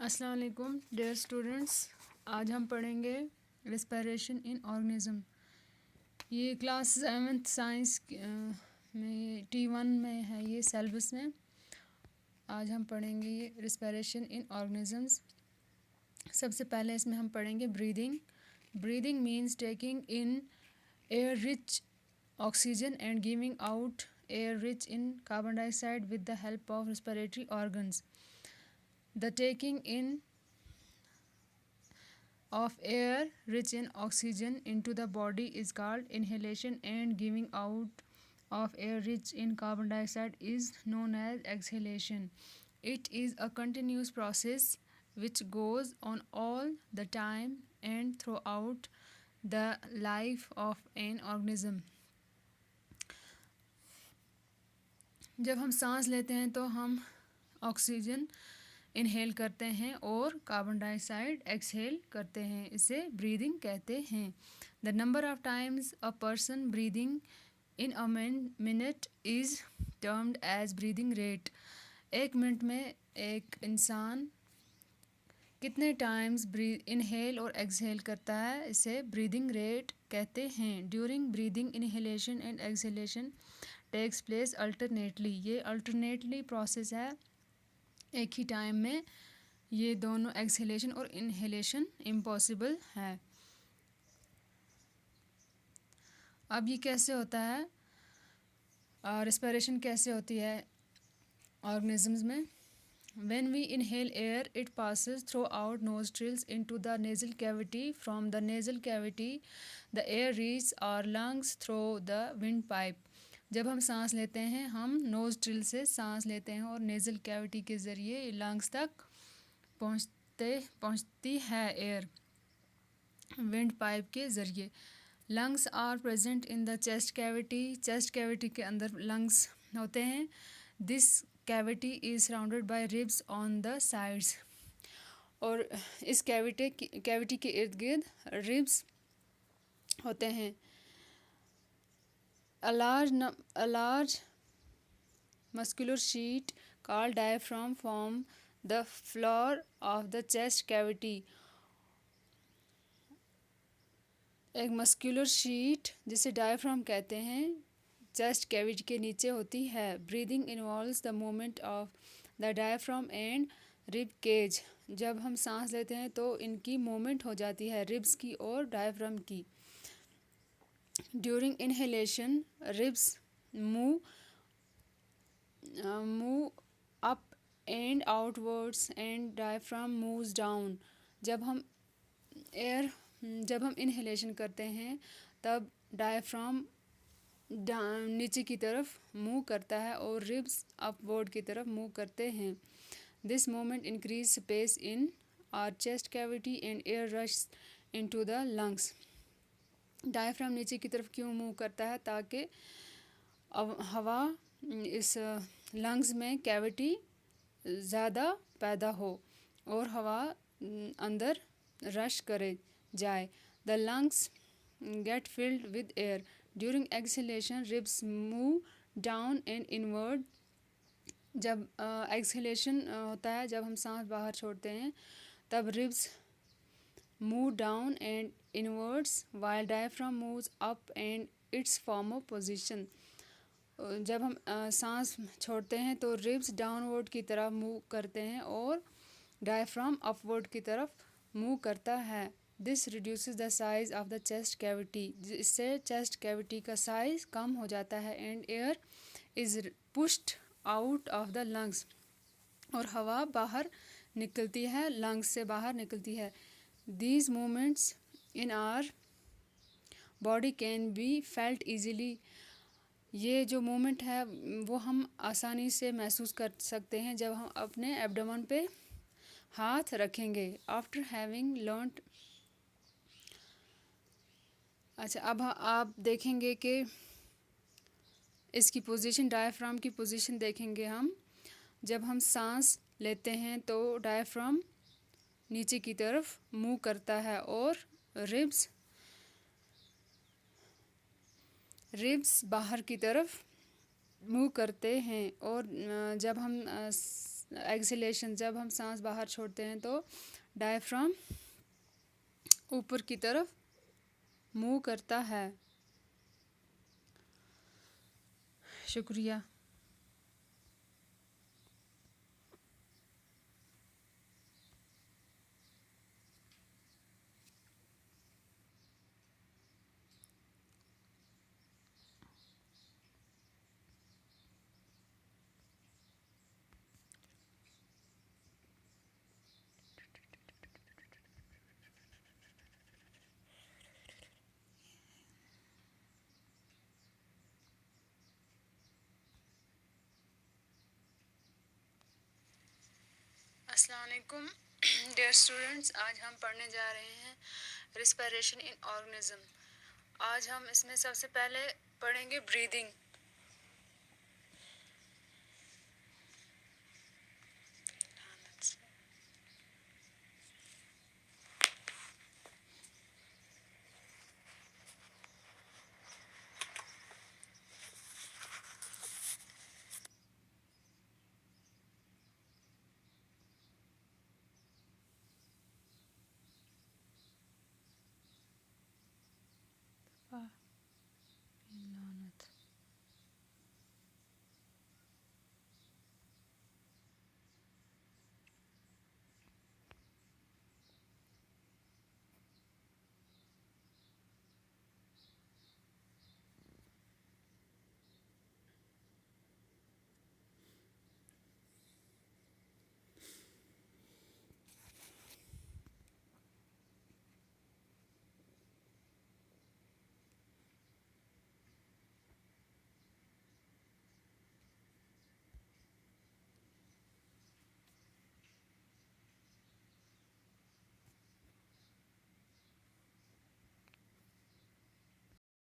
अस्सलाम वालेकुम dear students. आज हम पढ़ेंगे रेस्पिरेशन इन ऑर्गेनिज्म। ये क्लास 7th साइंस में T1 में है, ये सिलेबस में। आज हम पढ़ेंगे ये रेस्पिरेशन इन ऑर्गेनिजम्स। सबसे पहले इसमें हम पढ़ेंगे breathing. Breathing means taking in air rich oxygen and giving out air rich in carbon dioxide with the help of respiratory organs. The taking in of air rich in oxygen into the body is called inhalation, and giving out of air rich in carbon dioxide is known as exhalation. It is a continuous process which goes on all the time and throughout the life of an organism. जब हम सांस लेते हैं तो हम oxygen inhale करते हैं और कार्बन डाइऑक्साइड एक्सहेल करते हैं, इसे ब्रीदिंग कहते हैं। The number of times a person breathing in a minute is termed as breathing rate. एक मिनट में एक इंसान कितने टाइम्स इनहेल और एक्सहेल करता है, इसे ब्रीदिंग रेट कहते हैं। During breathing inhalation and exhalation takes place alternately. ये अल्टरनेटली प्रोसेस है, एक ही टाइम में ये दोनों एक्सहेलेशन और इनहेलेशन इम्पॉसिबल है। अब ये कैसे होता है, रेस्पिरेशन कैसे होती है ऑर्गेनिजम्स में? When we inhale air, it passes throughout nostrils into the nasal cavity. From the nasal cavity, the air reaches our lungs through the windpipe. जब हम सांस लेते हैं, हम नोस्ट्रिल से सांस लेते हैं और नेज़ल कैविटी के ज़रिए लंग्स तक पहुंचती है एयर विंड पाइप के ज़रिए। Lungs are present in the chest cavity. Chest cavity के अंदर लंग्स होते हैं। This cavity is surrounded by ribs on the sides. और इस कैविटी के इर्द गिर्द रिब्स होते हैं। A large muscular sheet called diaphragm form the floor of the chest cavity. एक मस्कुलर शीट जिसे डायफ्राम कहते हैं चेस्ट कैविटी के नीचे होती है। Breathing involves the movement of the diaphragm and rib cage. जब हम सांस लेते हैं तो इनकी मूवमेंट हो जाती है, रिब्स की और डायफ्राम की। During inhalation, ribs move up and outwards and diaphragm moves down. जब हम इनहेलेशन करते हैं तब डायफ्राम नीचे की तरफ मूव करता है और रिब्स अपवर्ड की तरफ मूव करते हैं। This movement increase space in our chest cavity and air rushes into the lungs. Diaphragm नीचे की तरफ क्यों मूव करता है? ताकि हवा इस लंग्स में कैविटी ज़्यादा पैदा हो और हवा अंदर रश करे जाए। The lungs get filled with air. During exhalation ribs move down and inward. जब एक्सहेलेशन होता है, जब हम सांस बाहर छोड़ते हैं, तब ribs move down and inwards while diaphragm moves up and its former position. जब हम सांस छोड़ते हैं तो रिब्स डाउनवर्ड की तरफ मूव करते हैं और डायफ्राम अपवर्ड की तरफ मूव करता है। This reduces the size of the chest cavity. इससे चेस्ट कैविटी का साइज कम हो जाता है and air is pushed out of the lungs. और हवा बाहर निकलती है, लंग्स से बाहर निकलती है। These movements in our body can be felt easily. ये जो मूवमेंट है वो हम आसानी से महसूस कर सकते हैं जब हम अपने एब्डोमेन पे हाथ रखेंगे। After having learnt, अच्छा, अब आप देखेंगे कि इसकी पोजीशन, डायफ्राम की पोजीशन देखेंगे हम। जब हम सांस लेते हैं तो डायफ्राम नीचे की तरफ मूव करता है और रिब्स बाहर की तरफ मूव करते हैं। और जब हम एक्सहेलेशन, जब हम सांस बाहर छोड़ते हैं तो डायफ्राम ऊपर की तरफ मूव करता है। शुक्रिया। अस्सलाम वालेकुम डियर स्टूडेंट्स, आज हम पढ़ने जा रहे हैं रिस्पिरेशन इन ऑर्गेनिज्म। आज हम इसमें सबसे पहले पढ़ेंगे ब्रीदिंग।